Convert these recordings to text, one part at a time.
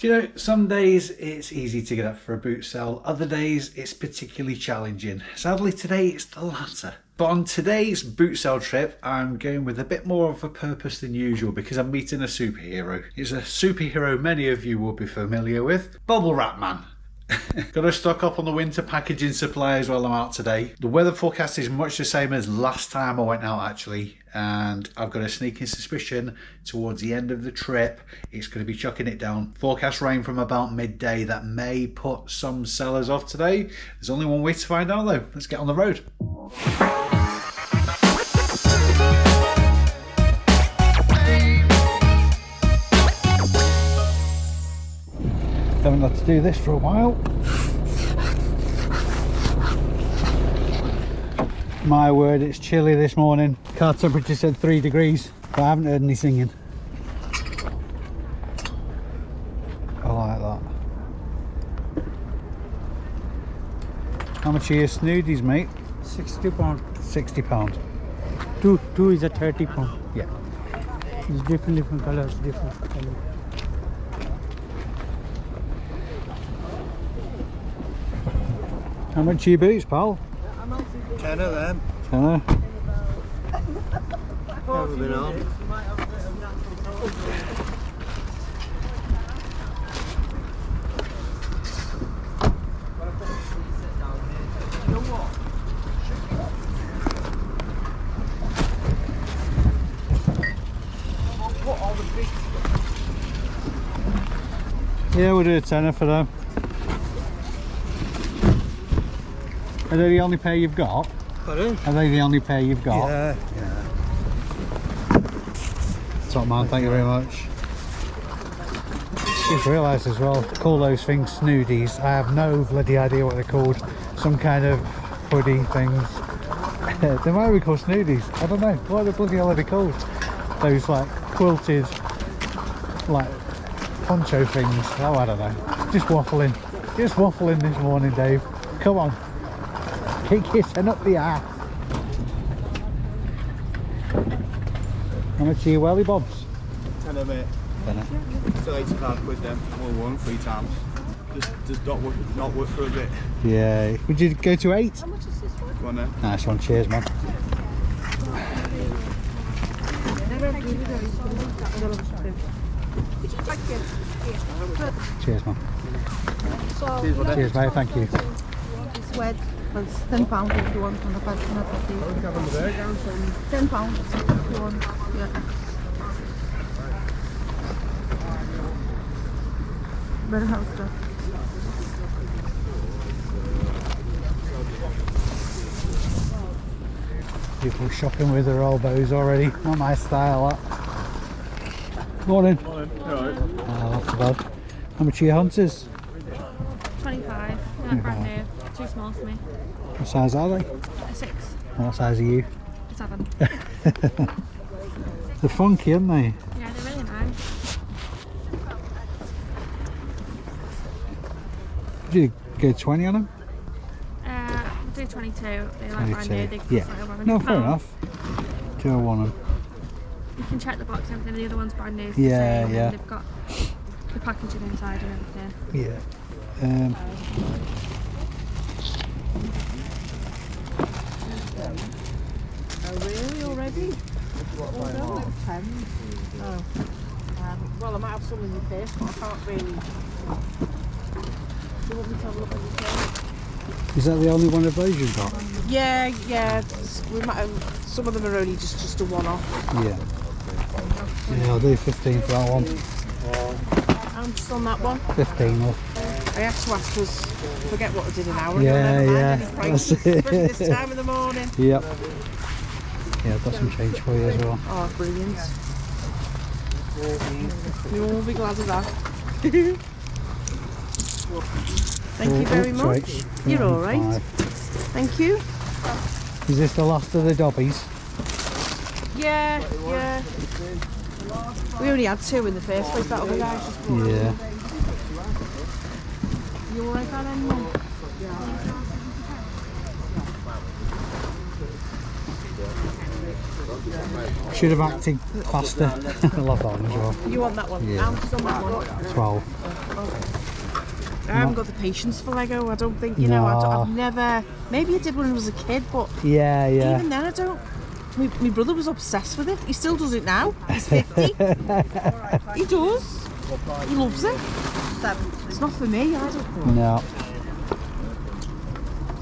Do you know, some days it's easy to get up for a boot sale, other days it's particularly challenging. Sadly today it's the latter. But on today's boot sale trip, I'm going with a bit more of a purpose than usual because I'm meeting a superhero. It's a superhero many of you will be familiar with, Bubble Wrap Man. Got to stock up on the winter packaging supplies while I'm out today. The weather forecast is much the same as last time I went out actually, and I've got a sneaking suspicion towards the end of the trip it's going to be chucking it down. Forecast rain from about midday that may put some sellers off today. There's only one way to find out though. Let's get on the road. Haven't had to do this for a while. My word, it's chilly this morning. Car temperature said 3 degrees, but I haven't heard any singing. I like that. How much are your snoodies, mate? £60. £60. Two is a £30. Yeah. It's different colors, different colors. How much are your boots, pal? 10 of them. Tenner. Never been on. Yeah, we'll do a tenner for them. Are they the only pair you've got? Pardon? Are they the only pair you've got? Yeah. Top man, thank you very much. Just realised as well, call those things snoodies. I have no bloody idea what they're called. Some kind of hoodie things. They might be called snoodies. I don't know. What the bloody hell are they called? Those like quilted, like poncho things. Oh, I don't know. Just waffling. Just waffling this morning, Dave. Come on. Keep kissing up the ass. How much are your welly bobs? 10 of it. Tenner. Still £80 with them. All won 3 times. Just not work for a bit. Yeah. Would you go to 8? How much is this one? Go on then. Nice one. Cheers, man. Cheers, man. Cheers, mate. Thank you. Sweat was £10 if you want on the person at the £10 if you want. Yeah. Warehouse stuff. People shopping with their elbows already. Not my style, that. Morning. Morning. Alright. Not too bad. How much are your hunters? 25. They're brand new. Too small for me. What size are they? A 6. What size are you? 7. They're funky, aren't they? Yeah, they're really nice. Did you go 20 on them? We'll do 22. They're like brand new. 22. They cost Yeah. like £100. No, fair enough. 201 them. You can check the box and everything. The other one's brand new. So Yeah, the same, yeah. And they've got the packaging inside and everything. Yeah. Oh really? Already? Oh, 10. Oh. Well, I might have some in the face, but I can't really. Do you want me to have a look at the face? Is that the only one of those you've got? Yeah. We might have. Some of them are only just a one-off. Yeah. Yeah, I'll do 15 for that one. I'm just on that one. 15 off. I had to ask us. Forget what I did an hour Yeah, ago. yeah, Never mind that's any it. prices, especially this time of the morning. Yep. Yeah, I've got some change for you as well. Oh, brilliant. You'll all be glad of that. Thank you very much. Sorry. You're all right. Thank you. Is this the last of the dobbies? Yeah. We only had 2 in the first place. That other guy's just brought. Yeah. You all right, Alan? Mum? Should have acted faster. I love that one as well. You want that one? Yeah. How much is on that one? 12. Oh, I haven't got the patience for Lego. I don't think, you know, I've never, maybe I did when I was a kid, but Yeah, yeah. even then I don't. My brother was obsessed with it. He still does it now. He's 50. He does. He loves it. It's not for me, I don't know. No.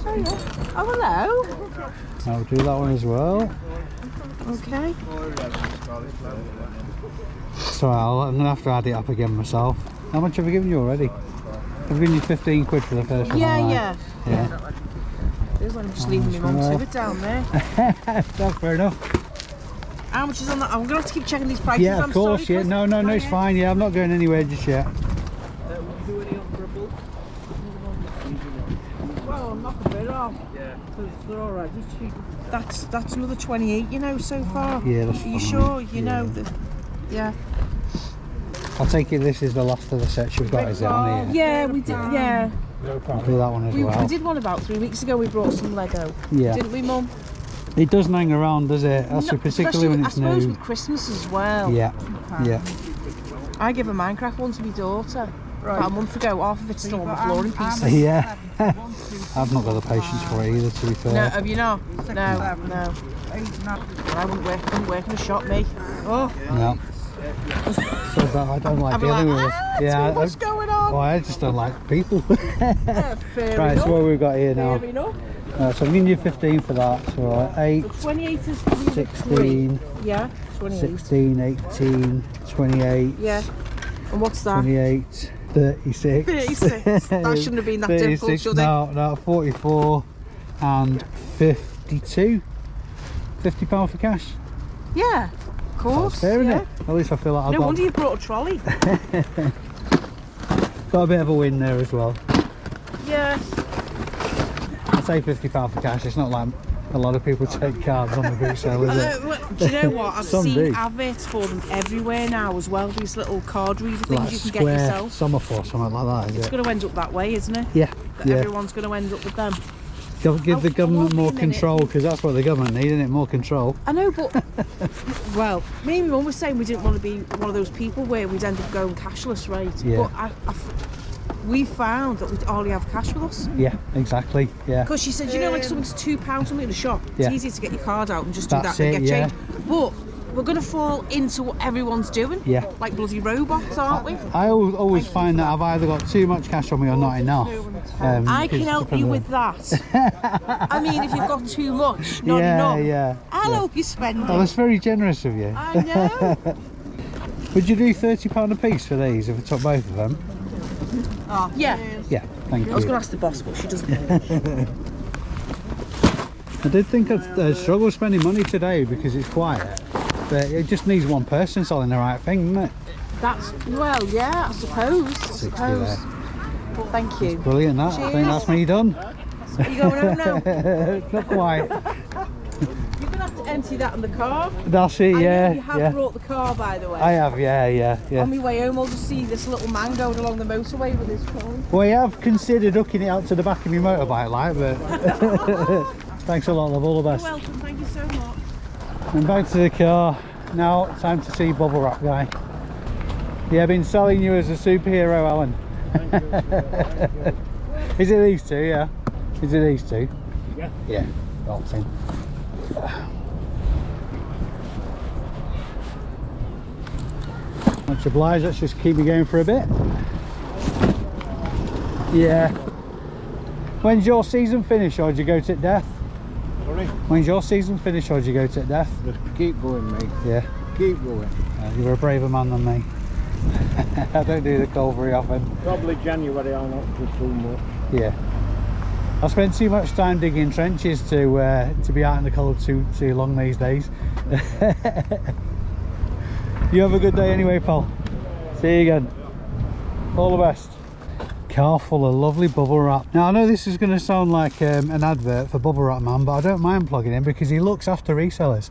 So yeah. Oh, hello. I'll do that one as well. Okay. So I'm going to have to add it up again myself. How much have I given you already? I've given you 15 quid for the first one. Yeah. Yeah. There's one. I'm just leaving my mum to it down there. That's fair enough. How much is on that? I'm going to have to keep checking these prices. Yeah, of course. Yeah. No, it's fine. Yeah, I'm not going anywhere just yet. Well, I'm not a bit off. Yeah. Because they're already cheap. That's another 28, you know, so far. Yeah, that's Are you fine. sure? You know that. Yeah. I'll take it this is the last of the sets you've got, is it, on here? Yeah, we did. Yeah. I'll do that one as well. We did one about 3 weeks ago. We brought some Lego. Yeah. Didn't we, Mum? It doesn't hang around, does it? That's No, particularly when it's I suppose new. with Christmas as well. Yeah. Yeah. I gave a Minecraft one to my daughter about a month ago. Half of it's still on the floor in pieces. Yeah. I've not got the patience for it either, to be fair. No, have you not? No. Well, I wouldn't work in a shop, me. Oh. No. So that I don't like I'd be dealing like, with it. too much going on. Well, I just don't like people. Fair Right, enough. so what we've got here now. Fair enough. So I'm giving you 15 for that. So 8, 28 is for the 16, Yeah, 28. 16, 18, 28, Yeah. And what's that? 28, 36. 36. That shouldn't have been that difficult, 36, should it? no, 44 and 52. £50 for cash. Yeah, of course. That's fair, yeah. isn't it? At least I feel like I've No got, wonder you brought a trolley. got a bit of a win there as well. Yeah. I'd say £50 for cash. It's not like a lot of people take cards on the boot sale, is it? Do you know what? I've Some seen do. adverts for them everywhere now as well. These little card reader things Like you can Square, get yourself. Summerfall, something like that, is It's it? going to end up that way, isn't it? Yeah, That yeah. Everyone's going to end up with them. Give the government won't be more a minute. control, because that's what the government need, isn't it? More control. I know, but well, me and my mum was saying we didn't want to be one of those people where we'd end up going cashless, right? Yeah. But we found that we'd hardly have cash with us. Yeah, exactly. Yeah. Because she said, you know, like something's £2 something in the shop. It's Yeah. easier to get your card out and just do That's that and it, get yeah. change. But we're going to fall into what everyone's doing. Yeah. Like bloody robots, aren't we? I always find that I've either got too much cash on me or not enough. I can help you with that. I mean, if you've got too much, not enough, Yeah. I'll help you spend Oh, it. that's very generous of you. I know. Would you do £30 a piece for these if I took both of them? Yeah. Yeah, thank I was going you. to ask the boss, but she doesn't. I did think I'd struggle spending money today because it's quiet. But it just needs one person selling the right thing, doesn't it? That's, well, yeah, I suppose. 60 There. Thank you. Brilliant, that. I think that's me done. Are you going home now? Not quite. You're going to have to empty that in the car. That's it, I yeah. know you have yeah. brought the car, by the way. I have, yeah. On my way home, I'll just see this little man going along the motorway with his phone. Well, I have considered hooking it out to the back of my motorbike, like, but thanks a lot, love. All the You're best. welcome, thank you so much. And back to the car. Now, time to see Bubble Wrap Guy. Yeah, I've been selling you as a superhero, Alan. Is it these two, yeah? Is it these two? Yeah. Yeah, bolting. Much obliged, let's just keep me going for a bit. Yeah. When's your season finish, or do you go to death? Sorry? When's your season finish, or do you go to death? Just keep going, mate. Yeah. Keep going. You're a braver man than me. I don't do the cold very often. Probably January I'll not do too much. Yeah. I spend too much time digging trenches to be out in the cold too long these days. You have a good day anyway, pal. See you again. All the best. Car full of lovely bubble wrap. Now I know this is going to sound like an advert for Bubble Wrap Man, but I don't mind plugging in because he looks after resellers.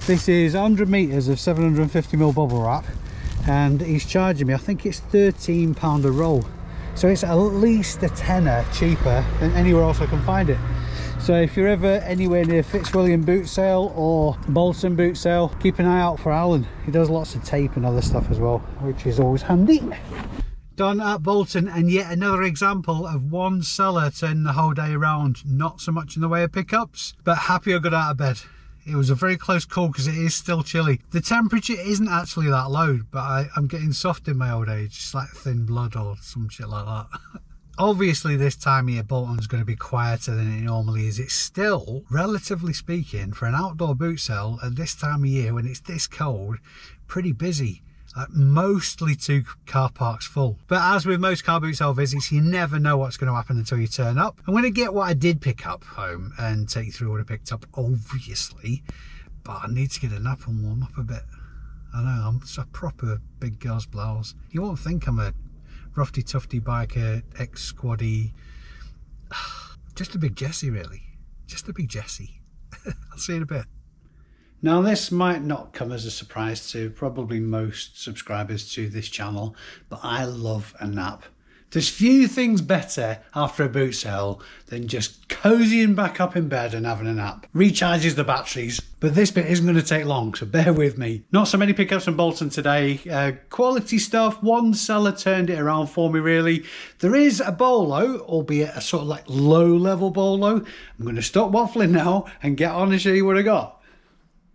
This is 100 metres of 750ml bubble wrap, and he's charging me, I think it's £13 a roll. So it's at least a tenner cheaper than anywhere else I can find it. So if you're ever anywhere near Fitzwilliam boot sale or Bolton boot sale, keep an eye out for Alan. He does lots of tape and other stuff as well, which is always handy. Done at Bolton, and yet another example of one seller turning the whole day around. Not so much in the way of pickups, but happy I got out of bed. It was a very close call because it is still chilly. The temperature isn't actually that low, but I'm getting soft in my old age, just like thin blood or some shit like that. Obviously this time of year Bolton's going to be quieter than it normally is. It's still, relatively speaking, for an outdoor boot sale at this time of year when it's this cold, pretty busy. Mostly 2 car parks full. But as with most car boot sale visits, you never know what's going to happen until you turn up. I'm going to get what I did pick up home and take you through what I picked up, obviously. But I need to get a nap and warm up a bit. I know, I'm a proper big girl's blouse. You won't think I'm a roughy tufty biker, ex-squaddy. Just a big Jessie, really. Just a big Jessie. I'll see you in a bit. Now this might not come as a surprise to probably most subscribers to this channel, but I love a nap. There's few things better after a boot sale than just cozying back up in bed and having a nap. Recharges the batteries, but this bit isn't going to take long, so bear with me. Not so many pickups from Bolton today. Quality stuff. One seller turned it around for me, really. There is a bolo, albeit a sort of like low-level bolo. I'm going to stop waffling now and get on and show you what I got.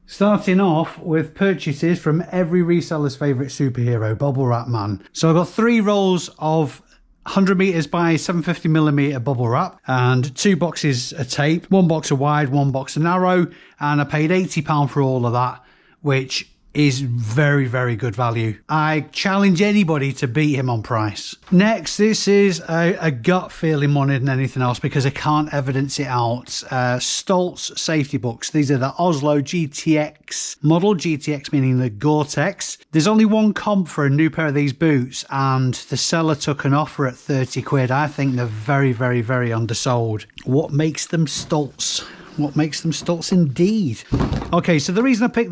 Starting off with purchases from every reseller's favourite superhero, Bubble Wrap Man. So I got 3 rolls of 100 meters by 750mm bubble wrap and 2 boxes of tape, 1 box of wide, 1 box of narrow, and I paid £80 for all of that, which is very, very good value. I challenge anybody to beat him on price. Next, this is a gut feeling more than anything else because I can't evidence it out. Stoltz safety books. These are the Oslo GTX model, GTX meaning the Gore-Tex. There's only 1 comp for a new pair of these boots and the seller took an offer at 30 quid. I think they're very, very, very undersold. What makes them Stoltz? What makes them Stoltz indeed? Okay, so the reason I picked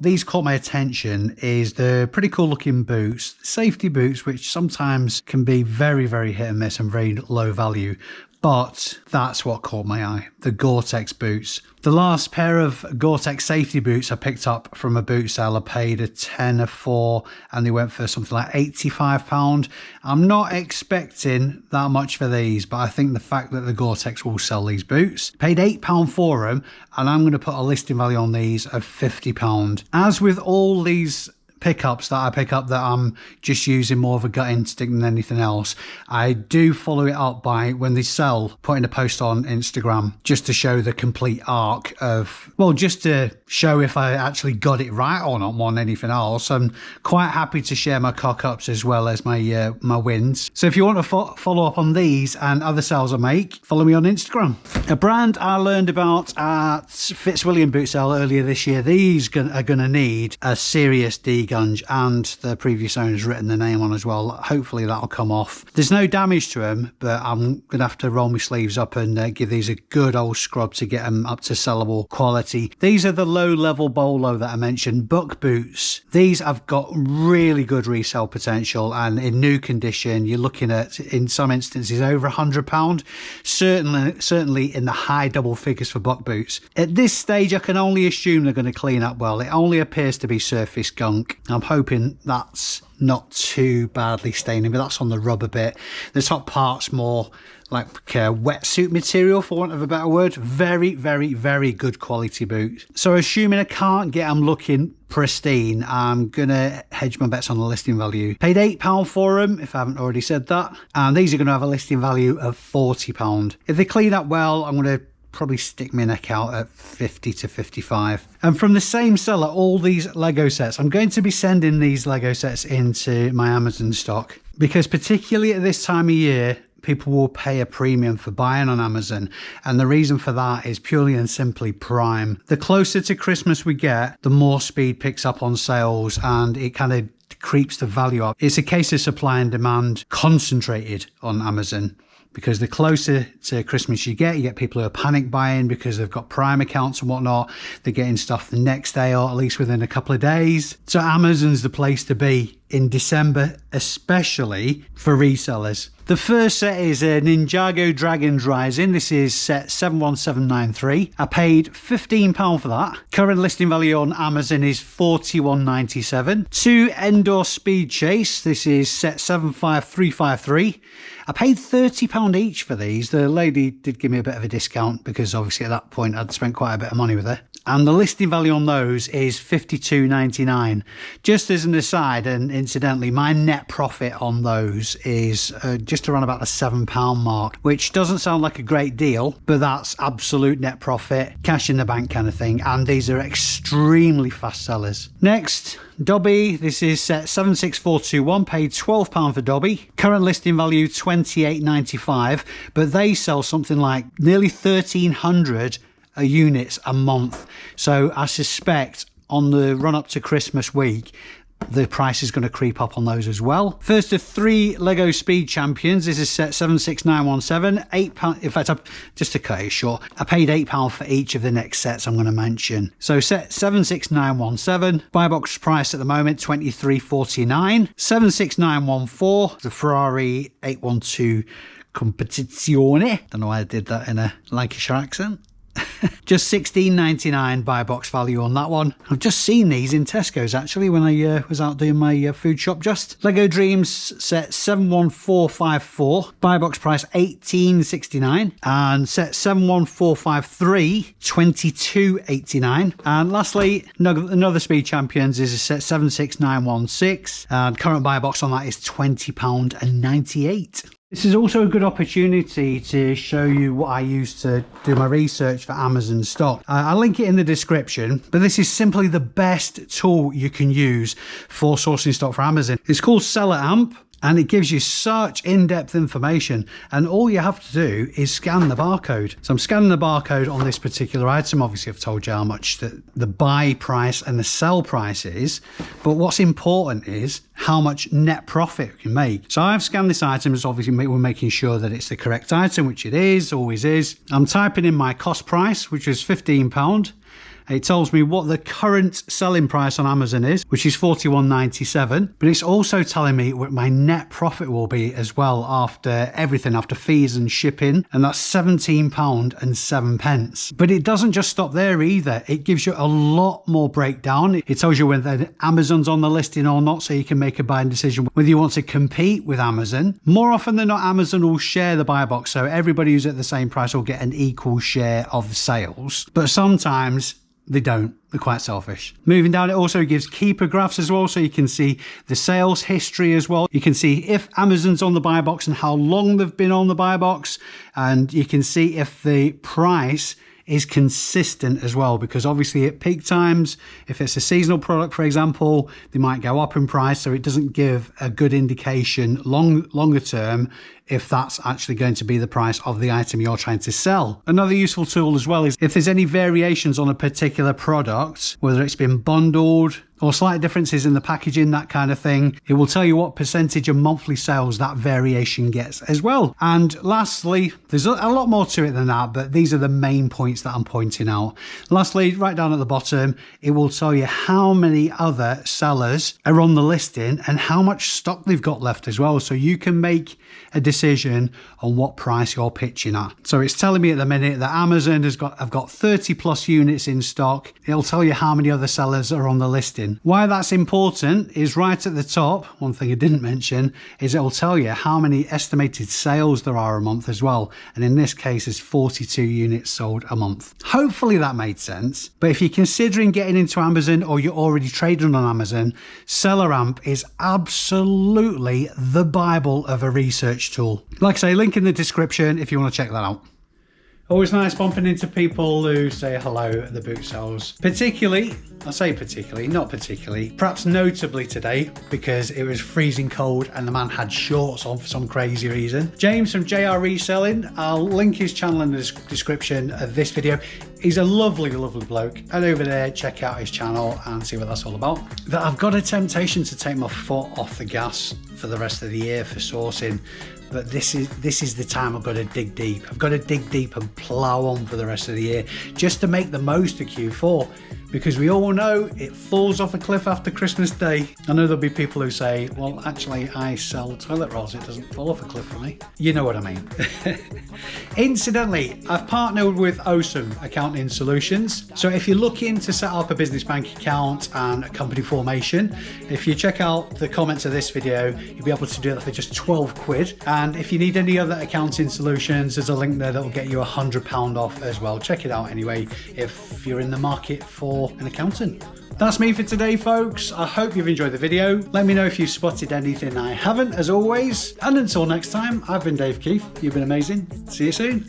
these caught my attention is the pretty cool looking boots, safety boots, which sometimes can be very, very hit and miss and very low value. But that's what caught my eye, the Gore-Tex boots. The last pair of Gore-Tex safety boots I picked up from a boot sale, I paid a tenner for, and they went for something like £85. I'm not expecting that much for these, but I think the fact that the Gore-Tex will sell these boots, paid £8 for them, and I'm going to put a listing value on these of £50. As with all these pickups that I pick up that I'm just using more of a gut instinct than anything else, I do follow it up by, when they sell, putting a post on Instagram just to show the complete arc of, well, just to show if I actually got it right or not more than anything else. I'm quite happy to share my cock-ups as well as my my wins. So if you want to follow up on these and other sales I make, follow me on Instagram. A brand I learned about at Fitzwilliam boot sale earlier this year, these are going to need a serious degunge, and the previous owner's written the name on as well. Hopefully that'll come off. There's no damage to them, but I'm going to have to roll my sleeves up and give these a good old scrub to get them up to sellable quality. These are the low-level bolo that I mentioned, buck boots. These have got really good resale potential, and in new condition, you're looking at, in some instances, over £100. Certainly in the high double figures for buck boots. At this stage, I can only assume they're going to clean up well. It only appears to be surface gunk. I'm hoping that's not too badly staining, but that's on the rubber bit. The top part's more like wetsuit material, for want of a better word. Very, very, very good quality boot. So assuming I can't get them looking pristine, I'm gonna hedge my bets on the listing value. Paid £8 for them, if I haven't already said that, and these are going to have a listing value of £40. If they clean up well, I'm going to probably stick my neck out at 50 to 55. And from the same seller, all these Lego sets. I'm going to be sending these Lego sets into my Amazon stock because particularly at this time of year, people will pay a premium for buying on Amazon. And the reason for that is purely and simply Prime. The closer to Christmas we get, the more speed picks up on sales and it kind of creeps the value up. It's a case of supply and demand concentrated on Amazon. Because the closer to Christmas you get people who are panic buying because they've got Prime accounts and whatnot. They're getting stuff the next day or at least within a couple of days. So Amazon's the place to be in December, especially for resellers. The first set is a Ninjago Dragons Rising. This is set 71793. I paid £15 for that. Current listing value on Amazon is $41.97. 2 Endor Speed Chase. This is set 75353. I paid £30 each for these. The lady did give me a bit of a discount because obviously at that point I'd spent quite a bit of money with her. And the listing value on those is $52.99. Just as an aside, and incidentally, my net profit on those is just around about the £7 mark, which doesn't sound like a great deal, but that's absolute net profit, cash in the bank kind of thing. And these are extremely fast sellers. Next, Dobby. This is set 76421. Paid £12 for Dobby. Current listing value $28.95, but they sell something like nearly 1,300 units a month. So I suspect on the run up to Christmas week, the price is going to creep up on those as well. First of 3 Lego Speed Champions. This is set 76917. £8. In fact, just to cut it short, I paid £8 for each of the next sets I'm going to mention. So set 76917. Buy box price at the moment $23.49. 76914. The Ferrari 812 Competizione. Don't know why I did that in a Lancashire accent. Just $16.99 buy box value on that one. I've just seen these in Tesco's actually when I was out doing my food shop just. Lego Dreams set 71454. Buy box price $18.69. And set 71453 $22.89. And lastly, another Speed Champions is a set 76916. And current buy box on that is £20.98. This is also a good opportunity to show you what I use to do my research for Amazon stock. I'll link it in the description, but this is simply the best tool you can use for sourcing stock for Amazon. It's called Seller Amp. And it gives you such in-depth information, and all you have to do is scan the barcode. So I'm scanning the barcode on this particular item. Obviously I've told you how much the buy price and the sell price is, but what's important is how much net profit you can make. So I've scanned this item, as obviously we're making sure that it's the correct item, which it is, always is. I'm typing in my cost price, which is £15. It tells me what the current selling price on Amazon is, which is $41.97. But it's also telling me what my net profit will be as well after everything, after fees and shipping. And that's £17.07. But it doesn't just stop there either. It gives you a lot more breakdown. It tells you whether Amazon's on the listing or not, so you can make a buying decision whether you want to compete with Amazon. More often than not, Amazon will share the buy box. So everybody who's at the same price will get an equal share of the sales. But sometimes they don't. They're quite selfish. Moving down, it also gives keeper graphs as well, so you can see the sales history as well. You can see if Amazon's on the buy box and how long they've been on the buy box, and you can see if the price is consistent as well, because obviously at peak times, if it's a seasonal product, for example, they might go up in price, so it doesn't give a good indication longer term if that's actually going to be the price of the item you're trying to sell. Another useful tool as well is if there's any variations on a particular product, whether it's been bundled or slight differences in the packaging, that kind of thing, it will tell you what percentage of monthly sales that variation gets as well. And lastly, there's a lot more to it than that, but these are the main points that I'm pointing out. Lastly, right down at the bottom, it will tell you how many other sellers are on the listing and how much stock they've got left as well, so you can make a decision on what price you're pitching at. So it's telling me at the minute that Amazon I've got 30 plus units in stock. It'll tell you how many other sellers are on the listing. Why that's important is right at the top. One thing I didn't mention is it'll tell you how many estimated sales there are a month as well. And in this case, it's 42 units sold a month. Hopefully that made sense. But if you're considering getting into Amazon or you're already trading on Amazon, Seller Amp is absolutely the Bible of a research tool. Like I say, link in the description if you want to check that out. Always nice bumping into people who say hello at the boot sales. Particularly, I say particularly, not particularly, perhaps notably today, because it was freezing cold and the man had shorts on for some crazy reason. James from JR Reselling, I'll link his channel in the description of this video. He's a lovely, lovely bloke. Head over there, check out his channel and see what that's all about. That I've got a temptation to take my foot off the gas for the rest of the year for sourcing, but this is the time I've got to dig deep. I've got to dig deep and plow on for the rest of the year just to make the most of Q4, because we all know it falls off a cliff after Christmas Day. I know there'll be people who say, well, actually I sell toilet rolls, it doesn't fall off a cliff for me. You know what I mean. Incidentally, I've partnered with Awesome Accounting Solutions. So if you're looking to set up a business bank account and a company formation, if you check out the comments of this video, you'll be able to do that for just 12 quid. And if you need any other accounting solutions, there's a link there that will get you £100 off as well. Check it out anyway if you're in the market for an accountant. That's me for today, folks. I hope you've enjoyed the video. Let me know if you've spotted anything I haven't, as always. And until next time, I've been Dave Keefe. You've been amazing. See you soon.